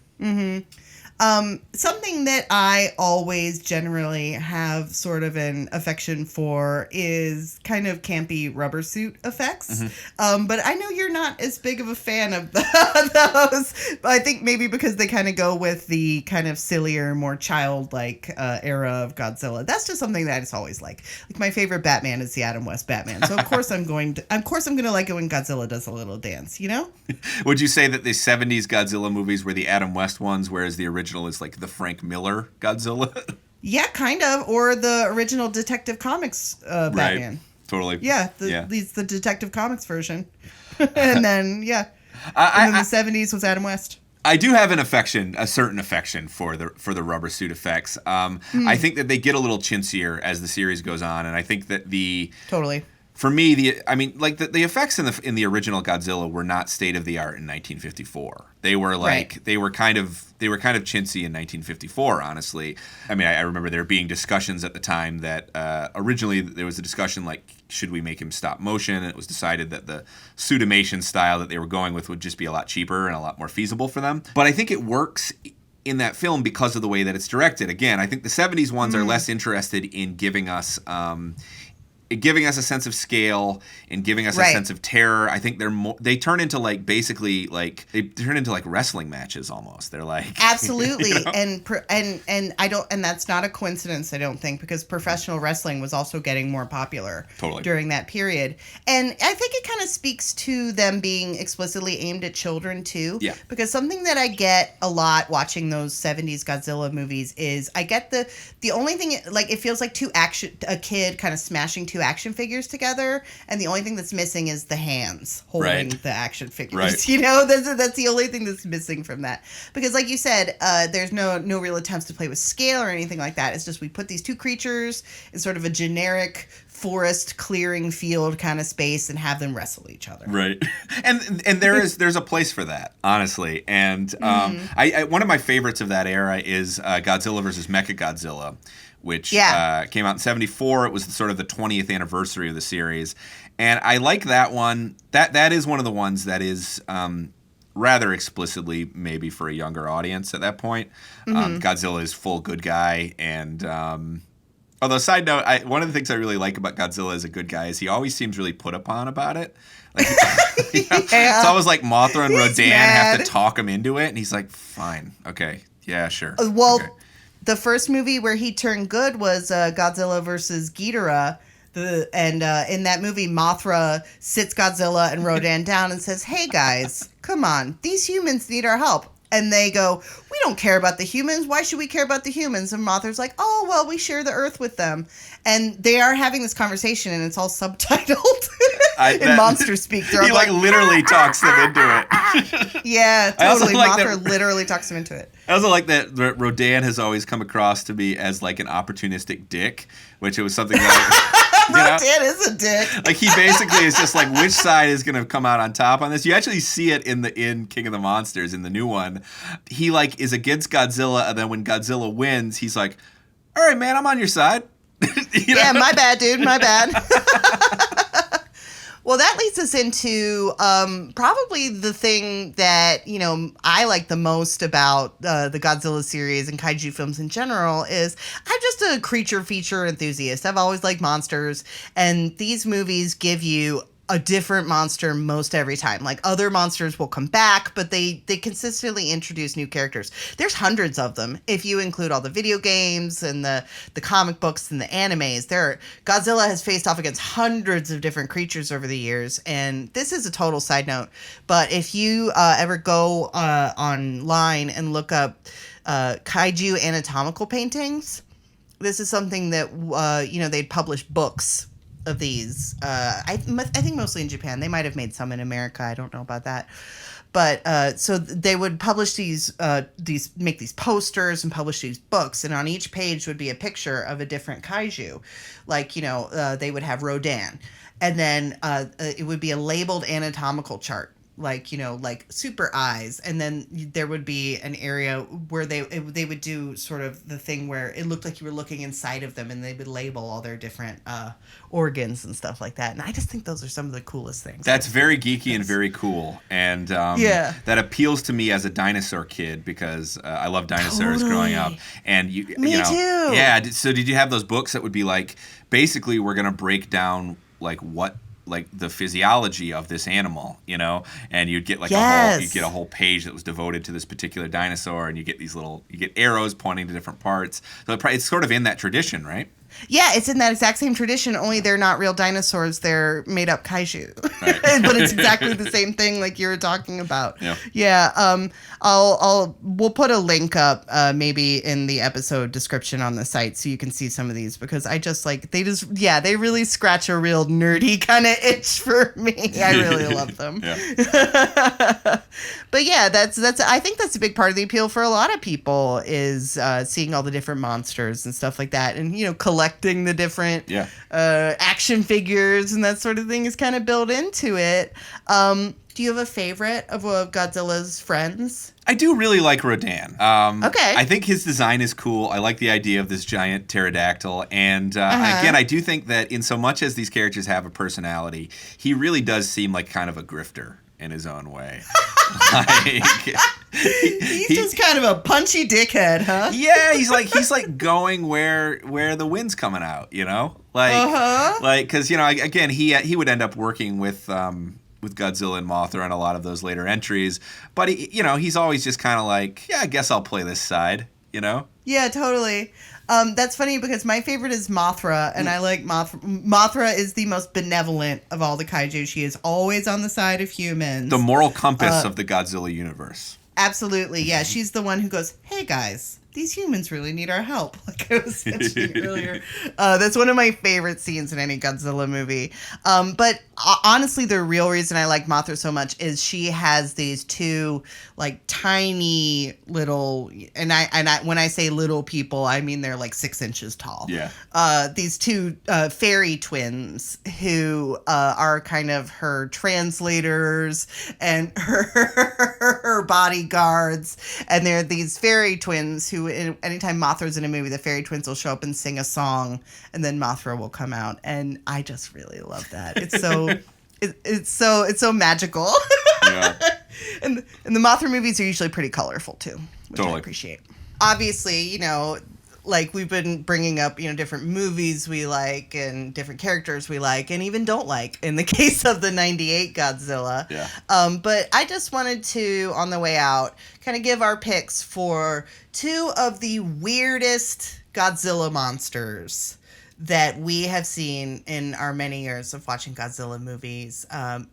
Something that I always generally have sort of an affection for is kind of campy rubber suit effects. But I know you're not as big of a fan of those. I think maybe because they kind of go with the kind of sillier, more childlike era of Godzilla. That's just something that I just always like. Like my favorite Batman is the Adam West Batman. So of course I'm going to like it when Godzilla does a little dance, you know? Would you say that the 70s Godzilla movies were the Adam West ones, whereas the original is like the Frank Miller Godzilla? Yeah, kind of. Or the original Detective Comics Batman. Right. Totally. Yeah, the Detective Comics version. And then, and then the 70s was Adam West. I do have a certain affection for the rubber suit effects. I think that they get a little chintzier as the series goes on, and I think that for me, the effects in the original Godzilla were not state of the art in 1954. They were they were kind of chintzy in 1954. Honestly, I mean, I remember there being discussions at the time that originally there was a discussion like, should we make him stop motion? And it was decided that the suitimation style that they were going with would just be a lot cheaper and a lot more feasible for them. But I think it works in that film because of the way that it's directed. Again, I think the 70s ones are less interested in giving us a sense of scale and giving us a sense of terror. I think they turn into wrestling matches almost. They're like absolutely, you know? and that's not a coincidence, I don't think, because professional wrestling was also getting more popular during that period. And I think it kind of speaks to them being explicitly aimed at children too. Yeah. Because something that I get a lot watching those 70s Godzilla movies is I get the only thing, like, it feels like a kid kind of smashing two action figures together, and the only thing that's missing is the hands holding the action figures. Right. You know, that's the only thing that's missing from that. Because, like you said, there's no real attempts to play with scale or anything like that. It's just we put these two creatures in sort of a generic forest clearing field kind of space and have them wrestle each other. Right. And there's a place for that, honestly. And one of my favorites of that era is Godzilla versus Mechagodzilla, which came out in 1974. It was sort of the 20th anniversary of the series. And I like that one. That is one of the ones that is rather explicitly maybe for a younger audience at that point. Godzilla is full good guy. And although, side note, one of the things I really like about Godzilla as a good guy is he always seems really put upon about it. Like, it's always like Mothra and Rodan have to talk him into it. And he's like, fine. Okay. Yeah, sure. Okay. The first movie where he turned good was Godzilla versus Ghidorah. In that movie, Mothra sits Godzilla and Rodan down and says, "Hey guys, come on, these humans need our help." And they go, "We don't care about the humans. Why should we care about the humans?" And Mothra's like, "Oh, well, we share the earth with them." And they are having this conversation, and it's all subtitled in monster speak. He literally talks them into it. Yeah, totally. Mothra literally talks them into it. I also like that Rodan has always come across to me as like an opportunistic dick, which it was something that Rodan is a dick. Like, he basically is just like, which side is going to come out on top on this? You actually see it in King of the Monsters, in the new one. He like is against Godzilla, and then when Godzilla wins, he's like, "All right, man, I'm on your side." Yeah, my bad, dude. My bad. Well, that leads us into probably the thing that, I like the most about the Godzilla series and kaiju films in general is I'm just a creature feature enthusiast. I've always liked monsters, and these movies give you a different monster most every time. Like, other monsters will come back, but they consistently introduce new characters. There's hundreds of them if you include all the video games and the comic books and the animes. Godzilla has faced off against hundreds of different creatures over the years, and this is a total side note, but if you ever go online and look up kaiju anatomical paintings, this is something that they'd publish books of these. I think mostly in Japan. They might have made some in America. I don't know about that. But so they would publish make these posters and publish these books, and on each page would be a picture of a different kaiju. Like, they would have Rodan, and then it would be a labeled anatomical chart. Like super eyes, and then there would be an area where they would do sort of the thing where it looked like you were looking inside of them, and they would label all their different organs and stuff like that. And I just think those are some of the coolest things. That's very geeky and very cool, and that appeals to me as a dinosaur kid because I love dinosaurs growing up. And me too. Yeah. So did you have those books that would be like, basically we're gonna break down like the physiology of this animal, and you'd get a whole page that was devoted to this particular dinosaur, and you get arrows pointing to different parts. So it's sort of in that tradition, right? Yeah, it's in that exact same tradition, only they're not real dinosaurs, they're made up kaiju. Right. But it's exactly the same thing like you were talking about. Yeah. Yeah, we'll put a link up maybe in the episode description on the site so you can see some of these, because I just they really scratch a real nerdy kind of itch for me. I really love them. Yeah. But yeah, that's I think that's a big part of the appeal for a lot of people is seeing all the different monsters and stuff like that, and collecting collecting the different action figures and that sort of thing is kind of built into it. Do you have a favorite of Godzilla's friends? I do really like Rodan. Okay. I think his design is cool. I like the idea of this giant pterodactyl. And again, I do think that in so much as these characters have a personality, he really does seem like kind of a grifter in his own way. He's just kind of a punchy dickhead, huh? Yeah, he's like going where the wind's coming out, you know? Like cuz again, he would end up working with Godzilla and Mothra and a lot of those later entries, but he's always just kind of like, yeah, I guess I'll play this side, you know? Yeah, totally. That's funny because my favorite is Mothra, and I like Mothra. Mothra is the most benevolent of all the kaiju. She is always on the side of humans. The moral compass of the Godzilla universe. Absolutely, yeah. She's the one who goes, hey guys, these humans really need our help, like I was mentioning earlier. That's one of my favorite scenes in any Godzilla movie. But honestly, the real reason I like Mothra so much is she has these two like tiny little, and I when I say little people, I mean they're like 6 inches tall. Yeah. These two fairy twins who are kind of her translators and her bodyguards, and they're these fairy twins who, anytime Mothra's in a movie, the fairy twins will show up and sing a song, and then Mothra will come out, and I just really love that. It's so it's so magical. Yeah. And the Mothra movies are usually pretty colorful too, which totally. I appreciate. Obviously, like we've been bringing up, different movies we like and different characters we like and even don't like in the case of the 98 Godzilla. Yeah. But I just wanted to, on the way out, kind of give our picks for two of the weirdest Godzilla monsters that we have seen in our many years of watching Godzilla movies.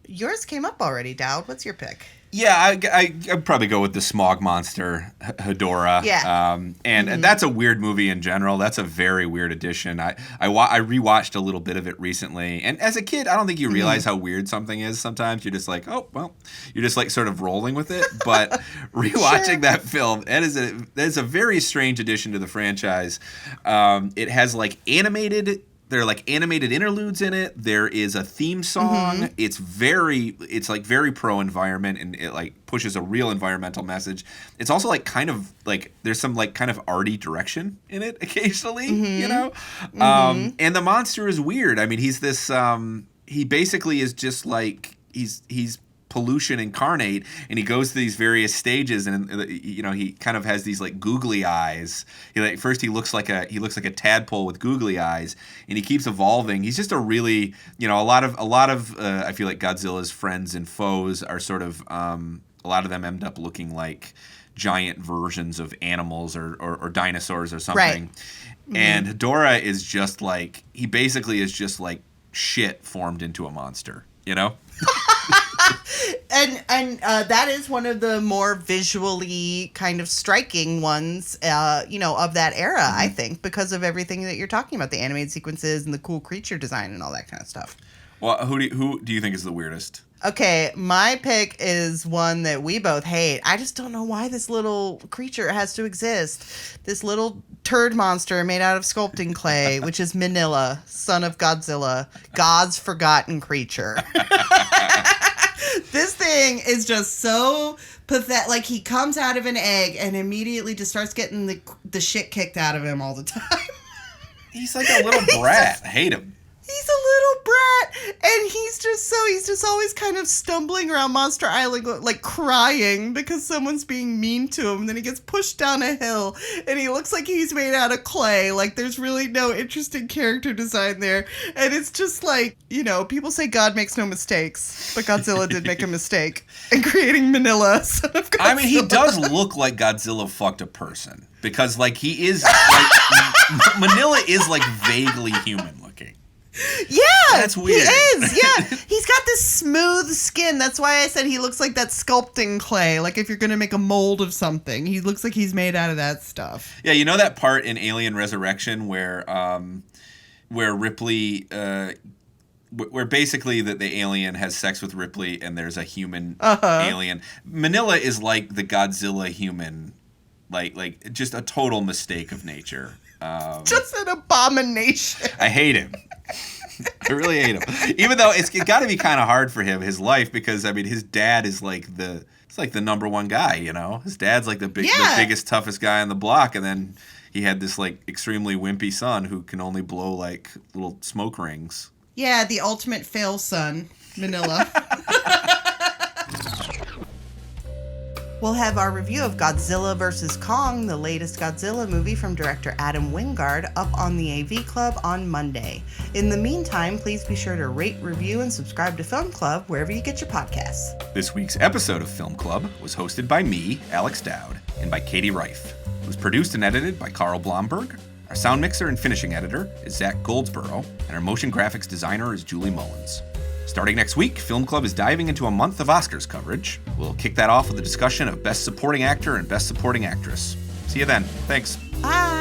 Yours came up already, Dowd. What's your pick? Yeah, I'd probably go with the smog monster, Hedorah. Yeah. And that's a weird movie in general. That's a very weird addition. I rewatched a little bit of it recently. And as a kid, I don't think you realize how weird something is sometimes. You're just like, oh, well, you're just like sort of rolling with it. But rewatching that film, that is a very strange addition to the franchise. It has like there are like animated interludes in it. There is a theme song. It's very pro environment, and it like pushes a real environmental message. It's also like kind of like there's some like kind of arty direction in it occasionally, And the monster is weird. I mean, he's this he basically is just like he's pollution incarnate, and he goes through these various stages, and he kind of has these like googly eyes. First he looks like a tadpole with googly eyes, and he keeps evolving. He's just a really a lot of I feel like Godzilla's friends and foes are sort of a lot of them end up looking like giant versions of animals or dinosaurs or something. Right. And Hedorah is just like he basically is just like shit formed into a monster, And that is one of the more visually kind of striking ones, of that era, I think, because of everything that you're talking about, the animated sequences and the cool creature design and all that kind of stuff. Well, who do you think is the weirdest? Okay, my pick is one that we both hate. I just don't know why this little creature has to exist. This little turd monster made out of sculpting clay, which is Manila, son of Godzilla, God's forgotten creature. This thing is just so pathetic. Like, he comes out of an egg and immediately just starts getting the shit kicked out of him all the time. He's like a little brat. I hate him. He's a little brat, and he's just always kind of stumbling around Monster Island, like crying because someone's being mean to him. And then he gets pushed down a hill, and he looks like he's made out of clay. Like, there's really no interesting character design there. And it's just like, people say God makes no mistakes, but Godzilla did make a mistake in creating Manila, son of Godzilla. I mean, he does look like Godzilla fucked a person, because like he is like Manila is like vaguely human looking. Yeah, that's weird. He is. Yeah, he's got this smooth skin. That's why I said he looks like that sculpting clay. Like if you're gonna make a mold of something, he looks like he's made out of that stuff. Yeah, you know that part in Alien Resurrection where Ripley, where basically the alien has sex with Ripley and there's a human alien. Manila is like the Godzilla human, like just a total mistake of nature. Just an abomination. I hate him. I really hate him. Even though it's got to be kind of hard for him, his life, because I mean, his dad is like the number one guy. You know, his dad's like the biggest, toughest guy on the block, and then he had this like extremely wimpy son who can only blow like little smoke rings. Yeah, the ultimate fail son, Manila. We'll have our review of Godzilla vs. Kong, the latest Godzilla movie from director Adam Wingard, up on the AV Club on Monday. In the meantime, please be sure to rate, review, and subscribe to Film Club wherever you get your podcasts. This week's episode of Film Club was hosted by me, Alex Dowd, and by Katie Reif. It was produced and edited by Carl Blomberg. Our sound mixer and finishing editor is Zach Goldsboro, and our motion graphics designer is Julie Mullins. Starting next week, Film Club is diving into a month of Oscars coverage. We'll kick that off with a discussion of Best Supporting Actor and Best Supporting Actress. See you then. Thanks. Bye.